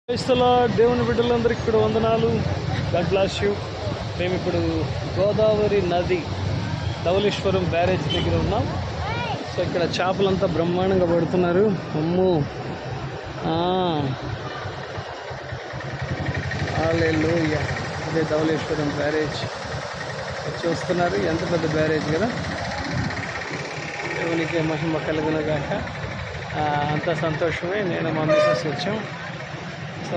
క్రైస్తల దేవుని బిడ్డలందరికీ ఇక్కడ వందనాలు. God bless you. మేము ఇప్పుడు గోదావరి నది ధవళేశ్వరం బ్యారేజ్ దగ్గర ఉన్నాం. సో ఇక్కడ చేపలంతా బ్రహ్మాండంగా పడుతున్నారు. అమ్మో, హల్లెలూయా. అదే ధవళేశ్వరం బ్యారేజ్ చూస్తున్నారు. ఎంత పెద్ద బ్యారేజ్ కదా. దేవునికి మహిమ కలుగునగాక. అంత సంతోషమే. నేను మా మిసెస్ వచ్చాం.